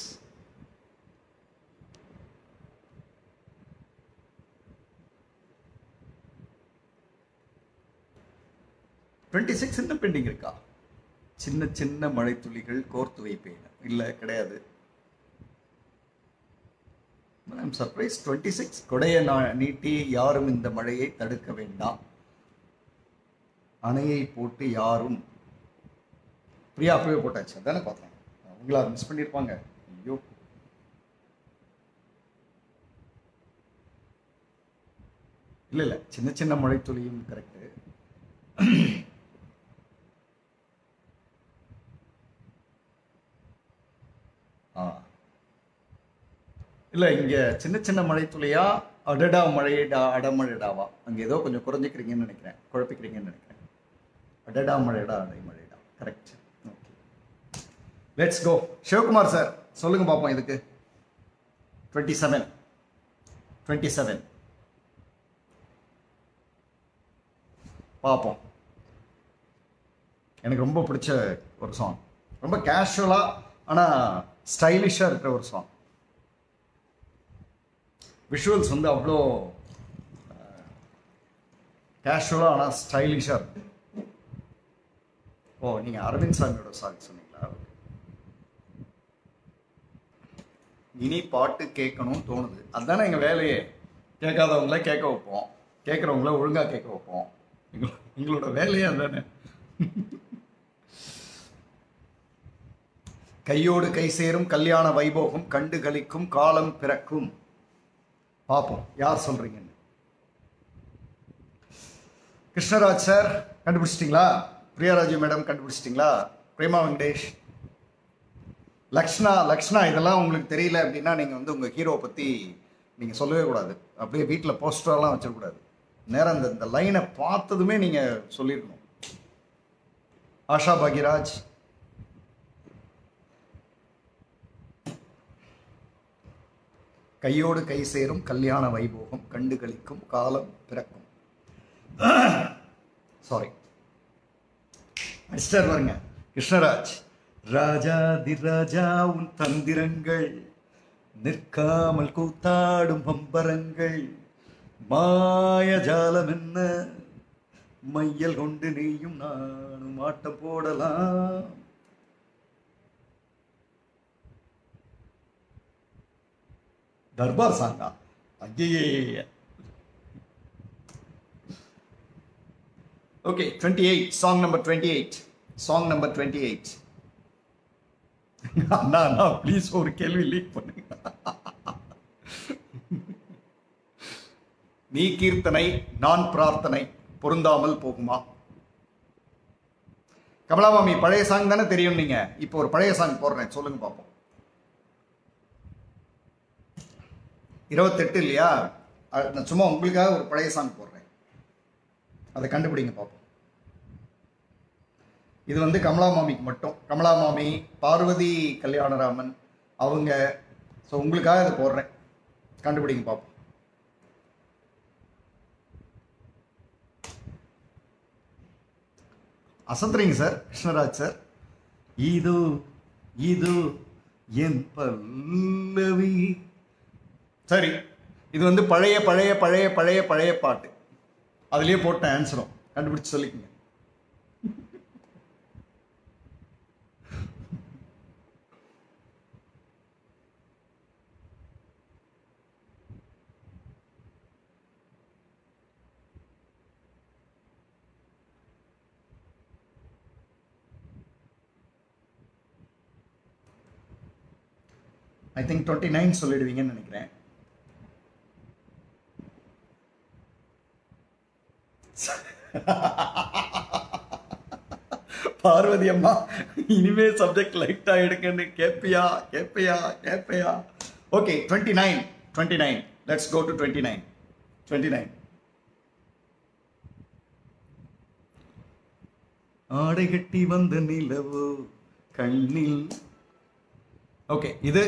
இன்னும் பெண்டிங் இருக்கா? சின்ன சின்ன மழை துளிகள் கோர்த்து வைப்பேன். இல்லை, கிடையாது. I'm surprise. 26 கொடையை நீட்டி யாரும் இந்த மழையை தடுக்க வேண்டாம், அணையை போட்டு யாரும். பிரியா அப்பவே போட்டாச்சு, அதானே பார்த்தேன். அவங்களா மிஸ் பண்ணியிருப்பாங்க. ஐயோ, இல்லை இல்லை, சின்ன சின்ன மழை துளியும் கரெக்டு. இல்லை, இங்கே சின்ன சின்ன மழை துளியா அடடா மழையடா அடமழைடாவா? அங்கே ஏதோ கொஞ்சம் குறைஞ்சிக்கிறீங்கன்னு நினைக்கிறேன், குழப்பிக்கிறீங்கன்னு நினைக்கிறேன். அடடா மழைடா அடைமழைடா, correct. Okay, let's go. Sivakumar sir சொல்லுங்க பார்ப்போம். இதுக்கு 27 பார்ப்போம். எனக்கு ரொம்ப பிடிச்ச ஒரு சாங், ரொம்ப கேஷுவலாக ஆனால் ஸ்டைலிஷாக இருக்கிற ஒரு சாங். விஷுவல்ஸ் வந்து அவ்வளோ கேஷுவலாக ஆனால் ஸ்டைலிஷாக இருக்கு. ஓ, நீங்கள் அரவிந்த் சாமியோட சாங் சொன்னீங்களா? இனி பாட்டு கேட்கணும்னு தோணுது, அதுதானே எங்கள் வேலையே. கேட்காதவங்கள கேட்க வைப்போம், கேட்குறவங்கள ஒழுங்காக கேட்க வைப்போம். எங்களோட வேலையே அதுதானே. கையோடு கை சேரும் கல்யாண வைபோகம் கண்டு கழிக்கும் காலம் பிறக்கும். பார்ப்போம் யார் சொல்றீங்கன்னு. கிருஷ்ணராஜ் சார் கண்டுபிடிச்சிட்டிங்களா? பிரியாராஜி மேடம் கண்டுபிடிச்சிட்டிங்களா? பிரேமா வெங்கடேஷ், லக்ஷ்ணா இதெல்லாம் உங்களுக்கு தெரியல அப்படின்னா நீங்கள் வந்து உங்கள் ஹீரோவை பற்றி நீங்கள் சொல்லவே கூடாது. அப்படியே வீட்டில் போஸ்டர்லாம் வச்சிடக்கூடாது. நேரம் இந்த லைனை பார்த்ததுமே நீங்கள் சொல்லியிருக்கணும். ஆஷா பாக்யராஜ், கையோடு கை சேரும் கல்யாண வைபோகம் கண்டு கழிக்கும் காலம் பிறக்கும். சாரி, மிஸ்டர் பாருங்க, கிருஷ்ணராஜ். ராஜாதி ராஜா உன் தந்திரங்கள் நிற்காமல் கூத்தாடும் பம்பரங்கள், மாயஜாலம் என்ன மையல் கொண்டு நீயும் நானும் ஆட்டம் போடலாம். தர்பார் சாங்கா? ஐயே. Okay, 28, song number 28. Anna please ஒரு கேள்வி லீக் பண்ணுங்க. நீ கீர்த்தனை நான் பிரார்த்தனை பொருந்தாமல் போகுமா? கமலாமாமி, பழைய சாங் தானே தெரியும். நீங்க இப்போ ஒரு பழைய சாங் போடுறேன், சொல்லுங்க பார்ப்போம். 28 இல்லையா? நான் சும்மா உங்களுக்காக ஒரு பழைய சாங் போடுறேன், அதை கண்டுபிடிங்க பார்ப்போம். இது வந்து கமலாமாமிக்கு மட்டும். கமலாமாமி, பார்வதி கல்யாணராமன் அவங்க. ஸோ உங்களுக்காக இதை போடுறேன், கண்டுபிடிங்க பார்ப்போம். அசத்துறீங்க சார், கிருஷ்ணராஜ் சார். இதோ இதோ என் பல்லவி. சரி, இது வந்து பழைய பழைய பழைய பழைய பழைய பாட்டு. அதுலயே போட்ட ஆன்சரும் கண்டுபிடிச்சு சொல்லிக்கங்க. ஐ திங்க் 29 சொல்லிடுவீங்கன்னு நினைக்கிறேன். பார்வதி அம்மா, இனிமே சப்ஜெக்ட் லைட்டா எடுக்கன்னு கேப்பியா. ஓகே, 29. Let's go to 29. ஆடை கட்டி வந்த நிலவோ கண்ணில். ஓகே, இது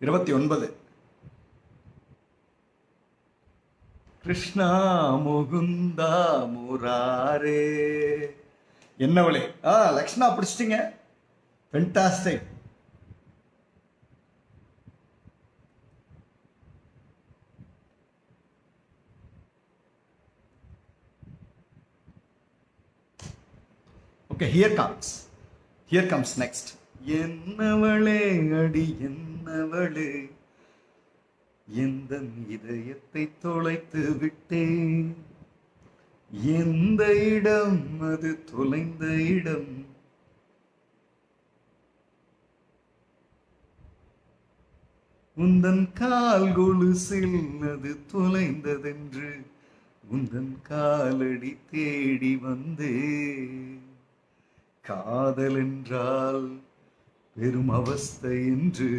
29. கிருஷ்ணா முகுந்தா முராரே. என்னவளே? லக்ஷ்ணா பிடிச்சிட்டிங்க, fantastic. Okay, here comes next. என்னவளே அடி என்னவளே, எந்த இதயத்தை தொலைத்து விட்டேன், எந்த இடம் அது தொலைந்த இடம், உந்தன் கால் கொலுசில் அது தொலைந்ததென்று உந்தன் காலடி தேடி வந்தே. காதல் என்றால் பெரும் அவஸ்தை என்று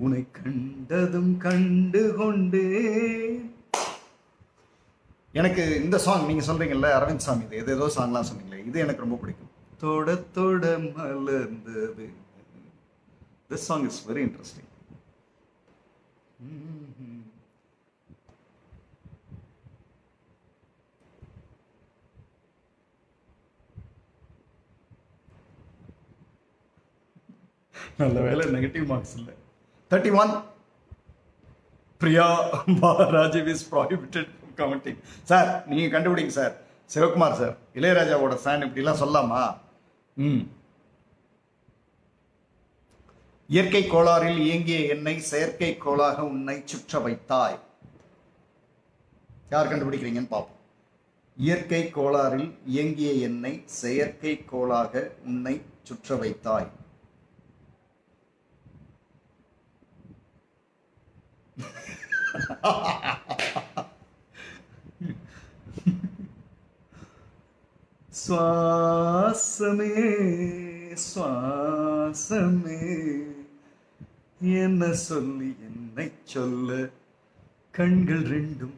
உன்னை கண்டதும் கண்டு கொண்டே. எனக்கு இந்த சாங் நீங்க சொல்றீங்கல்ல அரவிந்த் சாமி, இது ஏதோ சாங்லாம் சொன்னீங்களே, இது எனக்கு ரொம்ப பிடிக்கும். தொட தொட மலர்ந்தது. This song is very interesting. நல்ல வேலை நெகட்டிவ் மார்க்ஸ் இல்லை. 31. Priya Rajiv is prohibited from commenting. Sir நீங்கள் கண்டுபிடிங்க சார். சிவகுமார் சார், இளையராஜாவோட ஃபேன் இப்படிலாம் சொல்லலாமா? இயற்கை கோளாறில் இயங்கிய என்னை செயற்கை கோளாக உன்னை சுற்ற வைத்தாய். யார் கண்டுபிடிக்கிறீங்கன்னு பார்ப்போம். இயற்கை கோளாறில் இயங்கிய என்னை செயற்கை கோளாக உன்னை சுற்ற வைத்தாய். சுவாசமே சுவாசமே என்ன சொல்லி என்னை சொல்ல கண்கள் ரெண்டும்.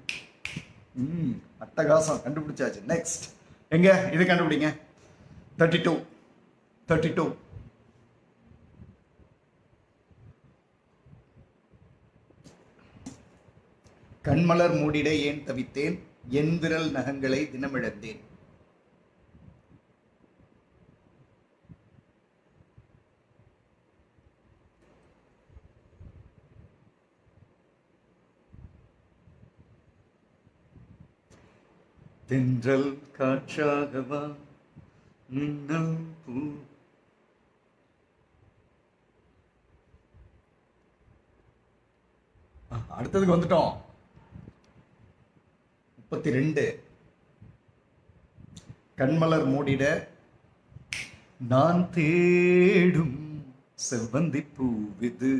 அட்டகாசம், கண்டுபிடிச்சாச்சு. நெக்ஸ்ட் எங்க இது கண்டுபிடிங்க. 32. கண்மலர் மூடிட ஏன் தவித்தேன், என் விரல் நகங்களை தினமிழந்தேன். தென்றல் காற்றாகவா மின்னல் பூ. அடுத்ததுக்கு வந்துட்டோம். 32. கண்மலர் மூடிட நான் தேடும் செவ்வந்தி பூவிது,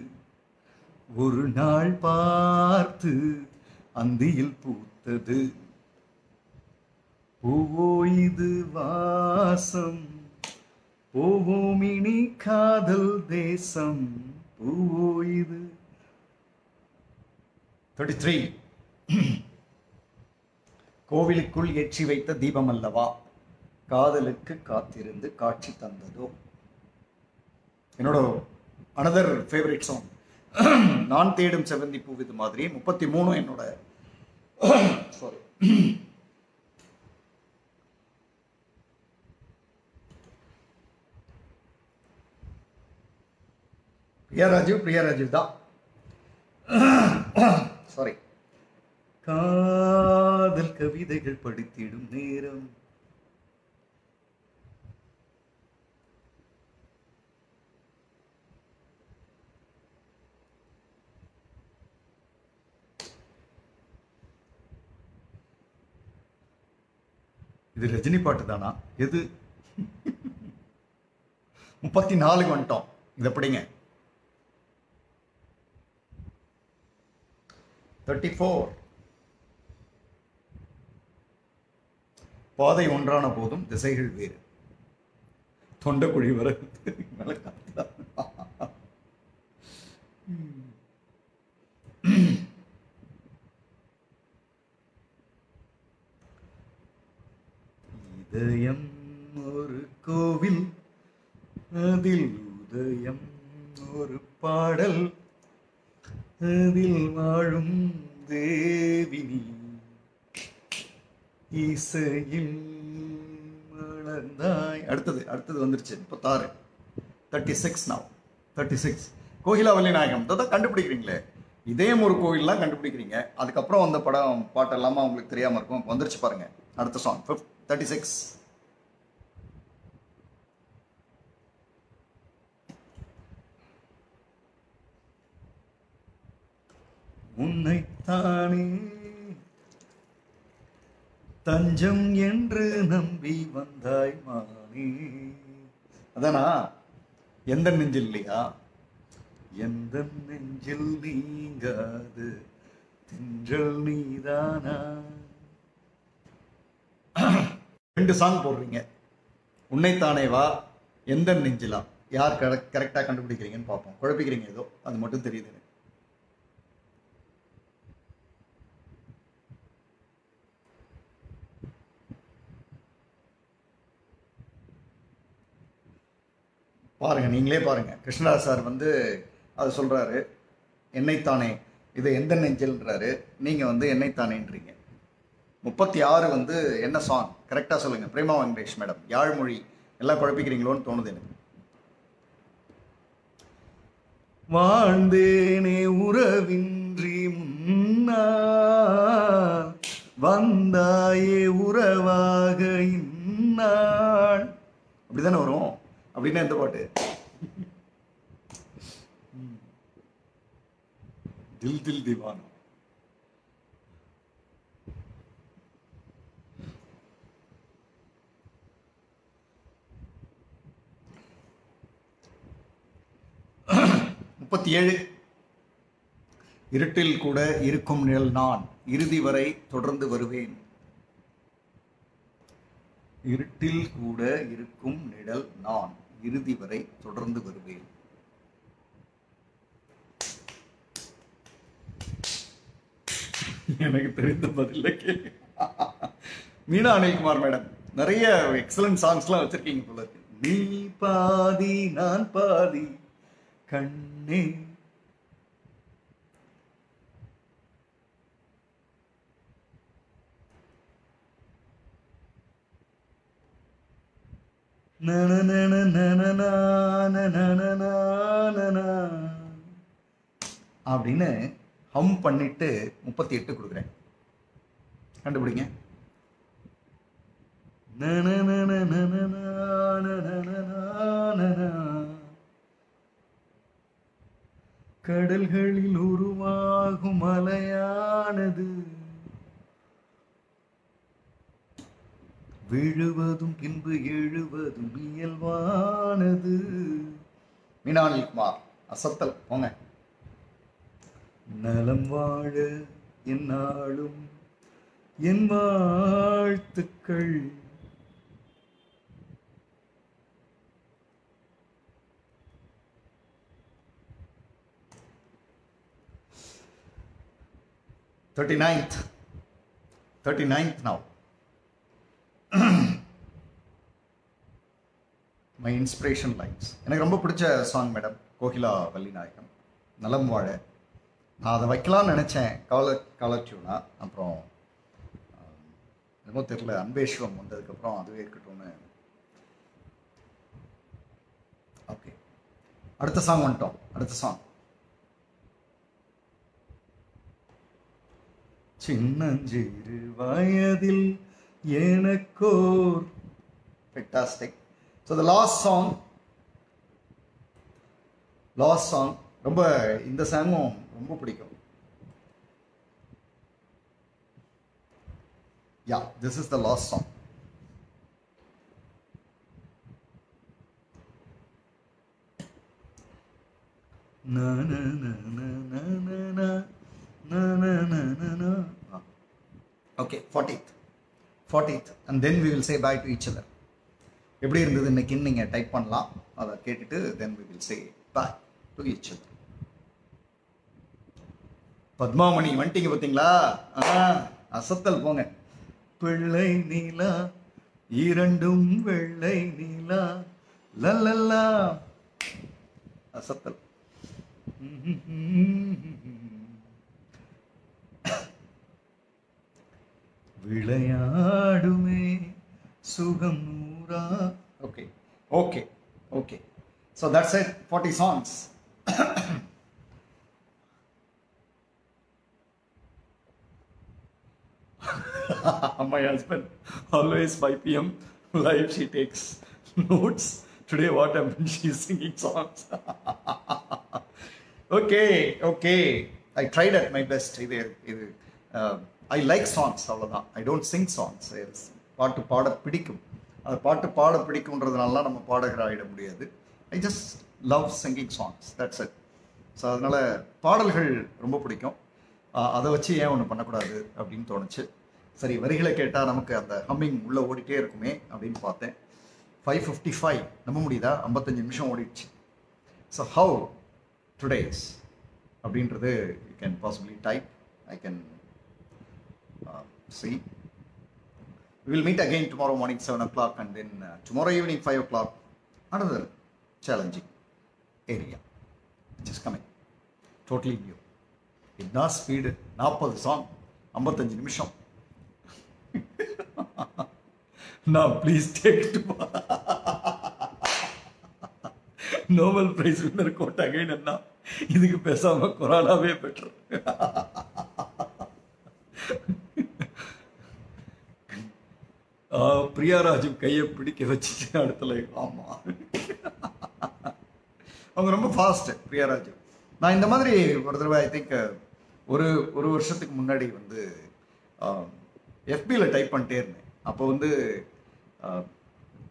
ஒரு நாள் பார்த்து அந்தியில் பூத்தது. பூவோ இது வாசம், போவோம் இனி காதல் தேசம். பூவோ இது. 33. கோவிலுக்குள் ஏற்றி வைத்த தீபம் அல்லவா, காதலுக்கு காத்திருந்து காட்சி தந்ததோ. என்னோட அனதர் ஃபேவரட் சாங் நான் தேடும் செவ்வந்தி பூவிது மாதிரி. 33 என்னோட சாரி பிரியாராஜீவ் தான். சாரி. காதல் கவிதைகள் படித்திடும் நேரம், இது ரஜினி பாட்டு தானா? எது? 34 வந்துட்டோம். இதை படிங்க. 34. பாதை ஒன்றான போதும் திசைகள் வேறு, தொண்டக்குழி வர இதயம் ஒரு கோவில், அதில் உதயம் ஒரு பாடல், அதில் வாழும் தேவினி இசையில் மலர்ந்தாய். அடுத்தது வந்துருச்சு. 36. 36 now. 36. கோகிலாவல்லி நாயகம். இதான் கண்டுபிடிக்கிறீங்களே, இதயம் ஒரு கோவில்லாம் கண்டுபிடிக்கிறீங்க. அதுக்கப்புறம் அந்த படம் பாட்டு எல்லாமே உங்களுக்கு தெரியாம இருக்கும். வந்துருச்சு பாருங்க அடுத்த சாங். 36. உன்னைத்தானே தஞ்சம் என்று நம்பி வந்தாய் மானே. அதானா? எந்த நெஞ்சில் இல்லையா? எந்த நெஞ்சில் நீங்காது தென்றல் நீதானா. 2 சாங் போடுறீங்க. உன்னைத்தானே வா, எந்த நெஞ்சிலா. யார் கரெக்டா கண்டுபிடிக்கிறீங்கன்னு பார்ப்போம். குழப்பிக்கிறீங்க ஏதோ, அது மட்டும் தெரியுது. பாருங்க, நீங்களே பாருங்க. கிருஷ்ணராஜ் சார் வந்து அது சொல்றாரு, என்னைத்தானே, இது எந்த நெஞ்சில்ன்றாரு. நீங்க வந்து என்னைத்தானேன்றீங்க. 36 வந்து என்ன சாங் கரெக்டா சொல்லுங்க. பிரேமா வெங்கடேஷ் மேடம், யாழ்மொழி எல்லாம் குழப்பிக்கிறீங்களோன்னு தோணுது எனக்கு. வாழ்ந்தேனே உறவின்றி முன்னாள், வந்தாயே உறவாக இந்நாள். அப்படிதானே வரும். அப்படின்னா எந்த பாட்டு? தில் தில் திவானா. முப்பத்தி 37. இருட்டில் கூட இருக்கும் நிழல் நான், இறுதி வரை தொடர்ந்து வருவேன். இருட்டில் கூட இருக்கும் நிழல் நான், இறுதி வரை தொடர்ந்து வருவேன். எனக்கு தெரிந்த பதில கேள்வி. மீனா அனில்குமார் மேடம், நிறைய எக்ஸலன்ட் சாங்ஸ்லாம் வச்சிருக்கீங்க போல இருக்கு. நீ பாதி நான் பாதி கண்ணே. அப்படின்னு ஹம் பண்ணிட்டு 38 கொடுக்குறேன். கண்டுபிடிங்க. கடல்களில் உருவாகும் அலையானது விழுவதும் பின்பு எழுவதும் இயல்பானது. மீனா அனில்குமார், அசத்தல் போங்க. நலம் வாழ என்னாலும் என் வாழ்த்துக்கள். Thirty ninth now. My inspiration lines. எனக்கு ரொம்ப பிடிச்ச சாங் மேடம், கோகிலா வள்ளிநாயகம், நலம் வாழ. நான் அதை வைக்கலாம்னு நினச்சேன் காலர் டியூனா. அப்புறம் என்னமோ தெரியல, அன்பேஸ்வரம் வந்ததுக்கப்புறம் அதுவே இருக்கட்டும்னு. ஓகே, அடுத்த சாங் வந்துட்டோம். அடுத்த சாங் சின்னஞ்சிறு வயதில் எனக்கோர். Fantastic. So the last song ரொம்ப, இந்த சாங்கும் ரொம்ப பிடிக்கும். Yeah, this is the last song. Okay, 40th and then we will say bye to each other. எப்படி இருந்தது இன்னைக்குன்னு நீங்கள் டைப் பண்ணலாம். அதை கேட்டுட்டு then we will say bye to each other. Padmamani வந்துட்டீங்க பார்த்தீங்களா? அசத்தல் போங்க. பிள்ளை நீலா இரண்டும் வெள்ளை நீலா லல்லல்லா. அசத்தல். விளையாடுமே சுகம் நூறா. Okay okay okay. So that's it, 40 songs. My husband always 5 p.m. live, she takes notes. Today what happened, she's singing songs. Okay. I tried at my best. இது ஐ லைக் சாங்ஸ், அவ்வளோதான். I don't sing songs. பாட்டு பாட பிடிக்கும். அந்த பாட்டு பாட பிடிக்கும்ன்றதுனால நம்ம பாடகர் ஆகிட முடியாது. I just love singing songs, that's it. So அதனால் பாடல்கள் ரொம்ப பிடிக்கும். அதை வச்சு ஏன் ஒன்று பண்ணக்கூடாது அப்படின்னு தோணுச்சு. சரி, வரிகளை கேட்டால் நமக்கு அந்த ஹம்மிங் உள்ளே ஓடிட்டே இருக்குமே அப்படின்னு பார்த்தேன். 5:55 நம்ப முடியுதா? 55 நிமிஷம் ஓடிடுச்சு. ஸோ ஹவு டுடேஸ் அப்படின்றது you can possibly type. I can see. We will meet again tomorrow morning 7 o'clock, and then tomorrow evening 5 o'clock another challenging area which is coming, totally new. Idna speed 40 song 55 நிமிஷம். Now please take to Nobel Prize winner quote again. அண்ணா இதுக்கு பேசாம கொரோனாவே பெட்டர். பிரியாராஜு கையை பிடிக்க வச்சுட்டு அடுத்தல. ஆமாம், அவங்க ரொம்ப ஃபாஸ்ட்டு பிரியாராஜு. நான் இந்த மாதிரி ஒரு தடவை ஐ திங்க் ஒரு வருஷத்துக்கு முன்னாடி வந்து எஃபியில் டைப் பண்ணிட்டே இருந்தேன். அப்போ வந்து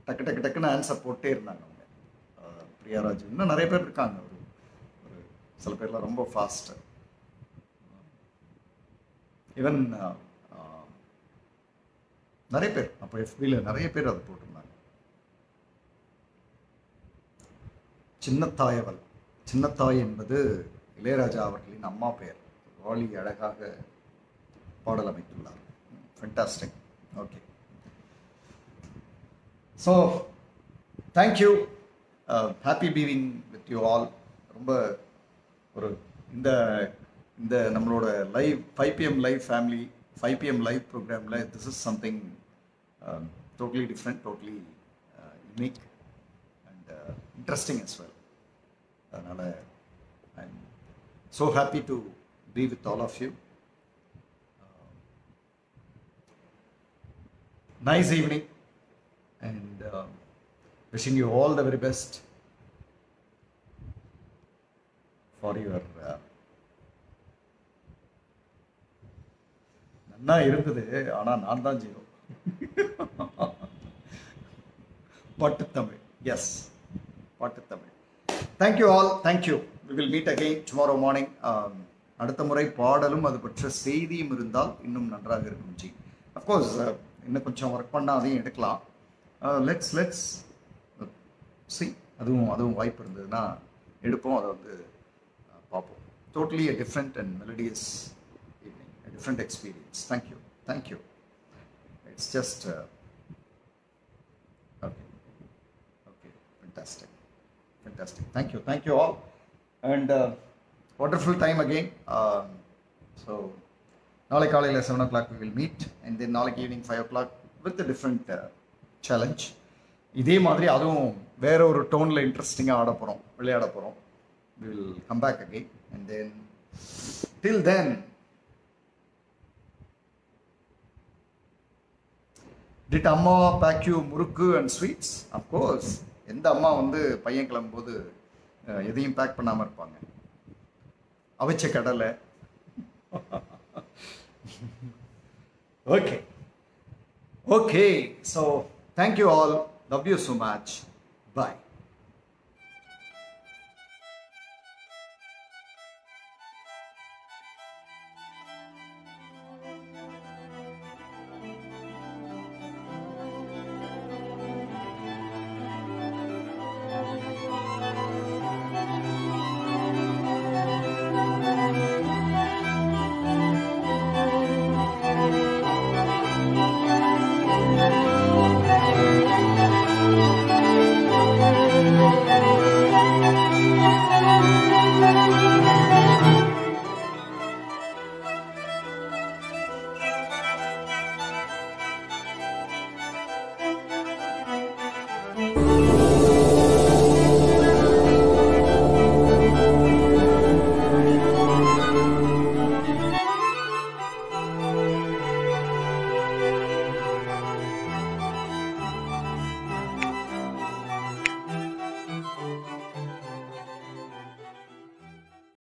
டக்கு டக்கு டக்குன்னு ஆன்சர் போட்டே இருந்தாங்க அவங்க. பிரியாராஜு இன்னும் நிறைய பேர் இருக்காங்க. ஒரு சில பேர்லாம் ரொம்ப ஃபாஸ்ட்டு. ஈவன் நிறைய பேர் அப்போ எஃபியில் நிறைய பேர் அதை போட்டிருந்தாங்க. சின்னத்தாயவள். சின்னத்தாய் என்பது இளையராஜா அவர்களின் அம்மா பெயர். வாலி அழகாக பாடல் அமைத்துள்ளார். Fantastic. Okay, so thank you. Happy being with you all. ரொம்ப ஒரு இந்த நம்மளோட live 5 PM live family 5 PM live ப்ரோக்ராமில் this is something totally different, totally unique and interesting as well. அதனால் I'm so happy to be with all of you. Nice evening, and wishing you all the very best for your நன்னா இருக்குது. ஆனால் நான் தான் ஜீரோ. பாட்டு தமிழ். எஸ், பாட்டு Tamil. Thank you all. Thank you. We will meet again tomorrow morning. அடுத்த முறை பாடலும் அது பற்ற செய்தியும் இருந்தால் இன்னும் நன்றாக இருக்கும். ஜி, அஃப்கோர்ஸ் இன்னும் கொஞ்சம் ஒர்க் பண்ணால் அதையும் எடுக்கலாம். Let's see. அதுவும் வாய்ப்பு இருந்ததுன்னா எடுப்போம். அதை வந்து பார்ப்போம். Totally a different and melodious evening, a different experience. Thank you. It's just okay, fantastic. Thank you all, and wonderful time again. So நாளை காலையில் 7 o'clock we will meet, and then நாளைக்கு evening 5 o'clock with a different challenge. இதே மாதிரி அதுவும் வேற ஒரு டோனில் இன்ட்ரெஸ்டிங்காக விளையாட போகிறோம். We will come back again, and then till then, did அம்மா pack you முறுக்கு and sweets? Of course. எந்த அம்மா வந்து பையன் கிளம்பும்போது எதையும் பேக் பண்ணாமல் இருப்பாங்க? அவிச்ச கடலை. Okay, so thank you all. Love you so much. Bye.